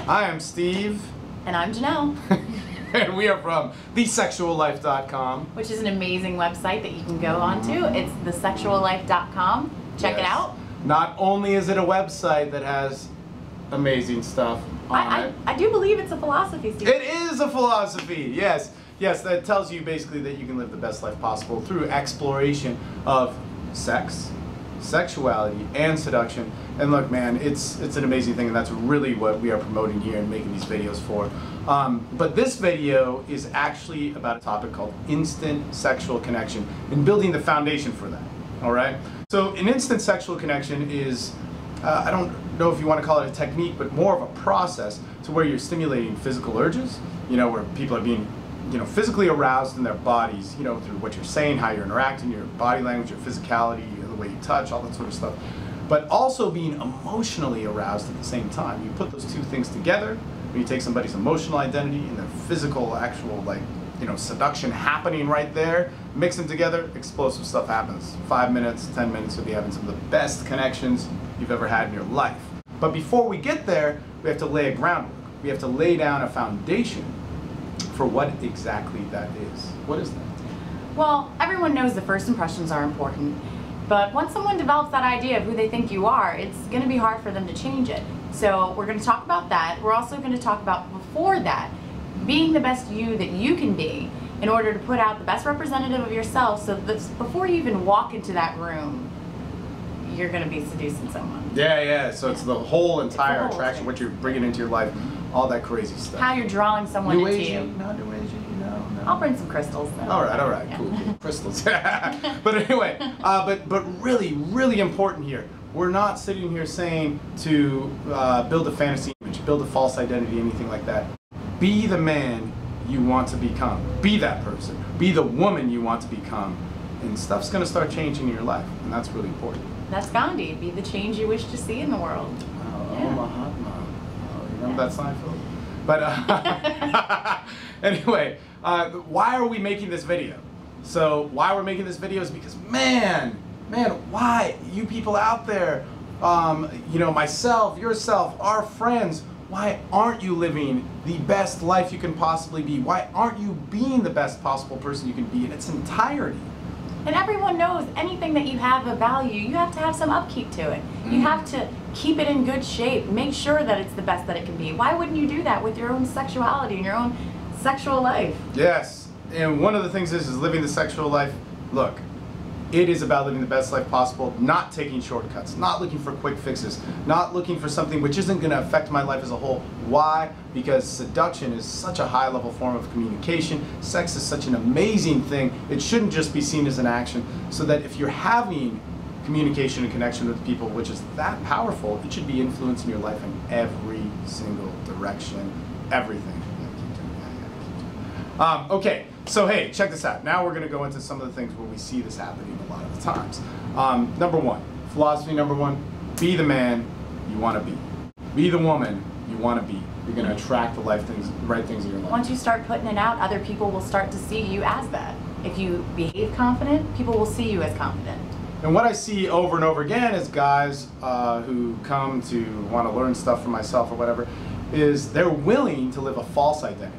I am Steve. And I'm Janelle. And we are from thesexuallife.com. Which is an amazing website that you can go onto. It's thesexuallife.com. Check it out. Not only is it a website that has amazing stuff on it. I do believe it's a philosophy, Steve. It is a philosophy, yes. Yes, that tells you basically that you can live the best life possible through exploration of sex, sexuality, and seduction. And look, man, it's an amazing thing, and that's really what we are promoting here and making these videos for. But this video is actually about a topic called instant sexual connection and building the foundation for that, all right? So an instant sexual connection is, I don't know if you want to call it a technique, but more of a process to where you're stimulating physical urges, where people are being physically aroused in their bodies, through what you're saying, how you're interacting, your body language, your physicality, the way you touch, all that sort of stuff. But also being emotionally aroused at the same time. You put those two things together, when you take somebody's emotional identity and their physical, actual, seduction happening right there, mix them together, explosive stuff happens. 5 minutes, 10 minutes, you'll be having some of the best connections you've ever had in your life. But before we get there, we have to lay a groundwork. We have to lay down a foundation for what exactly that is. What is that? Well, everyone knows the first impressions are important, but once someone develops that idea of who they think you are, it's going to be hard for them to change it. So we're going to talk about that. We're also going to talk about, before that, being the best you that you can be in order to put out the best representative of yourself, so that before you even walk into that room, you're going to be seducing someone. Yeah. So it's the whole entire attraction, what you're bringing into your life, all that crazy stuff. How you're drawing someone into you. No, New Agey, no. I'll bring some crystals. All right, yeah. Cool. Crystals. But anyway, but really important here. We're not sitting here saying to build a fantasy image, build a false identity, anything like that. Be the man you want to become. Be that person. Be the woman you want to become. And stuff's going to start changing in your life, and that's really important. That's Gandhi. Be the change you wish to see in the world. Oh, Mahatma. Oh, you remember that Seinfeld? But anyway, why are we making this video? So why we're making this video is because, man, why? You people out there, myself, yourself, our friends, why aren't you living the best life you can possibly be? Why aren't you being the best possible person you can be in its entirety? And everyone knows anything that you have of value, you have to have some upkeep to it. You have to keep it in good shape, make sure that it's the best that it can be. Why wouldn't you do that with your own sexuality and your own sexual life? Yes, and one of the things is living the sexual life. Look, it is about living the best life possible, not taking shortcuts, not looking for quick fixes, not looking for something which isn't going to affect my life as a whole. Why? Because seduction is such a high-level form of communication. Sex is such an amazing thing. It shouldn't just be seen as an action, so that if you're having communication and connection with people, which is that powerful, it should be influencing your life in every single direction, everything. Okay, so hey, check this out. Now we're going to go into some of the things where we see this happening a lot of the times. Number one, philosophy number one, be the man you want to be. Be the woman you want to be. You're going to attract the right things in your life. Once you start putting it out, other people will start to see you as that. If you behave confident, people will see you as confident. And what I see over and over again is guys who come to want to learn stuff from myself or whatever, is they're willing to live a false identity.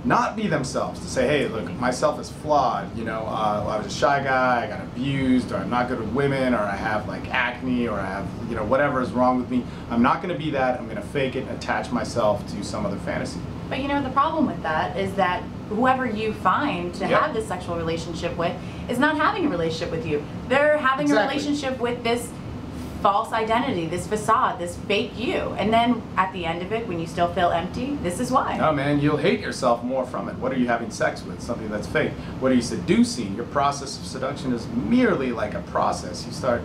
Not be themselves, to say, hey, look, myself is flawed, I was a shy guy, I got abused, or I'm not good with women, or I have acne, or I have, whatever is wrong with me. I'm not going to be that. I'm going to fake it and attach myself to some other fantasy. But the problem with that is that whoever you find to have this sexual relationship with is not having a relationship with you. They're having a relationship with this false identity, this facade, this fake you. And then at the end of it, when you still feel empty, this is why. Oh man, you'll hate yourself more from it. What are you having sex with? Something that's fake. What are you seducing? Your process of seduction is merely like a process. You start,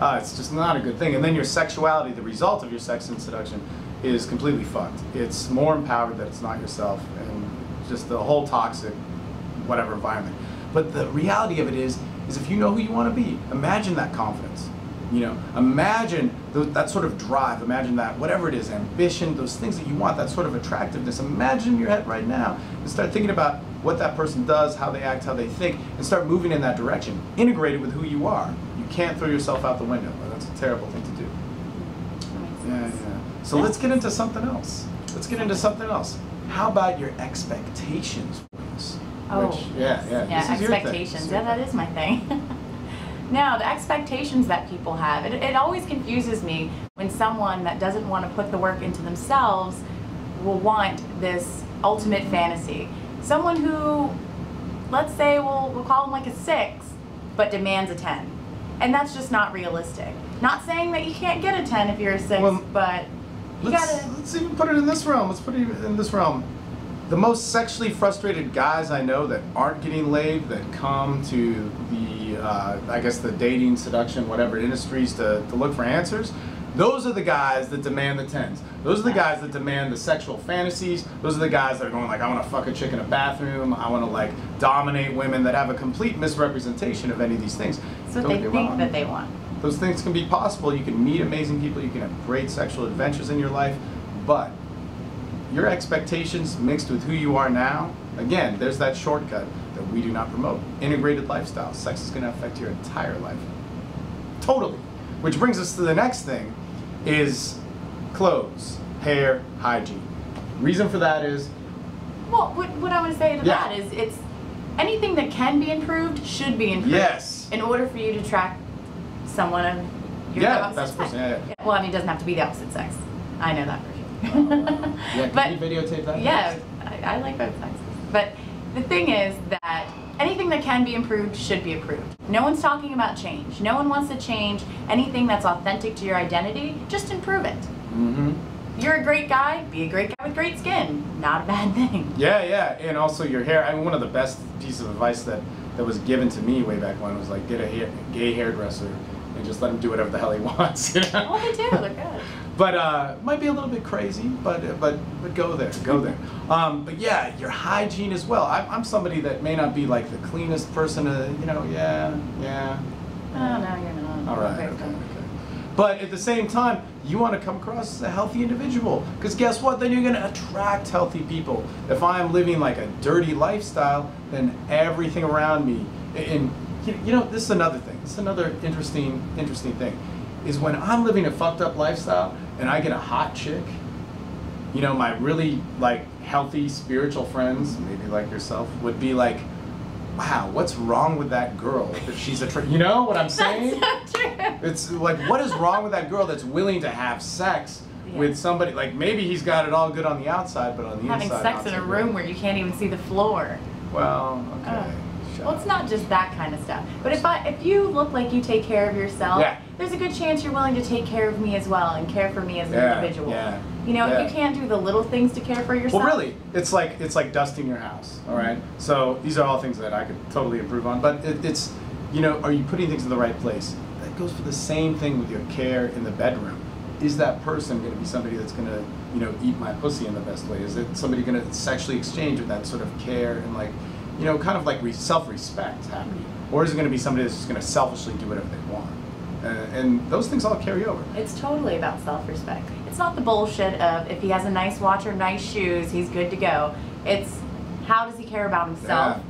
it's just not a good thing. And then your sexuality, the result of your sex and seduction, is completely fucked. It's more empowered that it's not yourself, and just the whole toxic, whatever environment. But the reality of it is if you know who you want to be, imagine that confidence. Imagine that sort of drive, imagine that, whatever it is, ambition, those things that you want, that sort of attractiveness, imagine in your head right now, and start thinking about what that person does, how they act, how they think, and start moving in that direction. Integrate it with who you are. You can't throw yourself out the window. That's a terrible thing to do. Yeah. So let's get into something else. let's get into something else. How about your expectations for this? Oh, Which, yeah. Yeah, This is expectations. Yeah, that is my thing. Now, the expectations that people have, it always confuses me when someone that doesn't want to put the work into themselves will want this ultimate fantasy. Someone who, let's say, we'll call them like a 6, but demands a 10. And that's just not realistic. Not saying that you can't get a 10 if you're a 6, Well, but you gotta... Let's even put it in this realm. Let's put it in this realm. The most sexually frustrated guys I know that aren't getting laid, that come to the, I guess the dating, seduction, whatever industries to look for answers, those are the guys that demand the 10s. Those are the guys that demand the sexual fantasies. Those are the guys that are going like, I want to fuck a chick in a bathroom. I want to like dominate women, that have a complete misrepresentation of any of these things. That's what they think that they want. Those things can be possible. You can meet amazing people. You can have great sexual adventures in your life. But your expectations mixed with who you are now, again, there's that shortcut that we do not promote. Integrated lifestyle. Sex is going to affect your entire life. Totally. Which brings us to the next thing, is clothes, hair, hygiene. Reason for that is... Well, what I want to say to that is it's anything that can be improved should be improved. Yes. In order for you to attract someone of your opposite sex. Well, I mean, it doesn't have to be the opposite sex. I know that for sure. Can you videotape that? Yeah, I like both sexes. But the thing is that anything that can be improved should be improved. No one's talking about change. No one wants to change anything that's authentic to your identity. Just improve it. Mm-hmm. You're a great guy. Be a great guy with great skin. Not a bad thing. Yeah, and also your hair. I mean, one of the best pieces of advice that was given to me way back when was like, get a gay hairdresser and just let him do whatever the hell he wants. You know? Well, they do. They're good. But might be a little bit crazy, but go there. But yeah, your hygiene as well. I'm somebody that may not be like the cleanest person, yeah. Oh, no, you're not. All right, okay. But at the same time, you want to come across as a healthy individual, because guess what? Then you're going to attract healthy people. If I'm living like a dirty lifestyle, then everything around me, and this is another thing. This is another interesting thing, is when I'm living a fucked up lifestyle and I get a hot chick, my really like healthy spiritual friends, maybe like yourself, would be like, wow, what's wrong with that girl if she's you know what I'm saying? That's so true. It's like, what is wrong with that girl that's willing to have sex with somebody, like maybe he's got it all good on the outside, but on the inside. Having sex in a room where you can't even see the floor. Well, okay. Well, it's not just that kind of stuff. But if you look like you take care of yourself, there's a good chance you're willing to take care of me as well and care for me as an individual. You can't do the little things to care for yourself. Well, really, it's like dusting your house. All right. So these are all things that I could totally improve on. But it's are you putting things in the right place? That goes for the same thing with your care in the bedroom. Is that person going to be somebody that's going to eat my pussy in the best way? Is it somebody going to sexually exchange with that sort of care and like kind of like self-respect happening? Or is it going to be somebody that's just going to selfishly do whatever they want? And those things all carry over. It's totally about self-respect. It's not the bullshit of if he has a nice watch or nice shoes, he's good to go. It's how does he care about himself?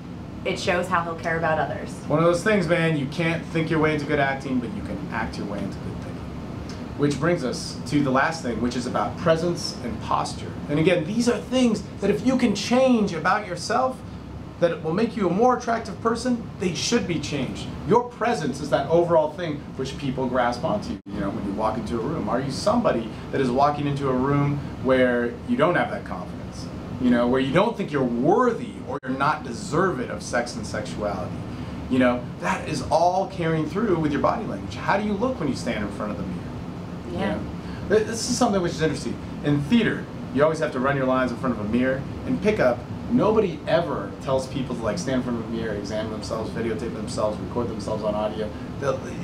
It shows how he'll care about others. One of those things, man, you can't think your way into good acting, but you can act your way into good thinking. Which brings us to the last thing, which is about presence and posture. And again, these are things that if you can change about yourself, that it will make you a more attractive person, they should be changed. Your presence is that overall thing which people grasp onto. When you walk into a room, are you somebody that is walking into a room where you don't have that confidence? Where you don't think you're worthy or you're not deserving of sex and sexuality? That is all carrying through with your body language. How do you look when you stand in front of the mirror? Yeah. This is something which is interesting. In theater, you always have to run your lines in front of a mirror. In pickup, nobody ever tells people to like stand in front of a mirror, examine themselves, videotape themselves, record themselves on audio.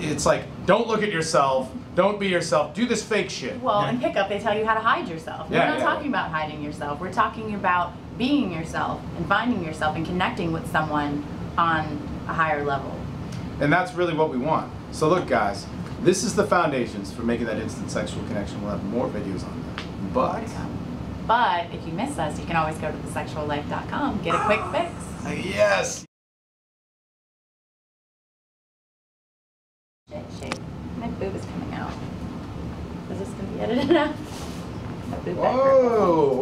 It's like, don't look at yourself, don't be yourself, do this fake shit. Well, in pickup, they tell you how to hide yourself. We're not talking about hiding yourself. We're talking about being yourself and finding yourself and connecting with someone on a higher level. And that's really what we want. So look, guys, this is the foundations for making that instant sexual connection. We'll have more videos on that. But if you miss us, you can always go to thesexuallife.com, get a quick fix. Yes. Shit. My boob is coming out. Is this going to be edited out? My boob back Whoa.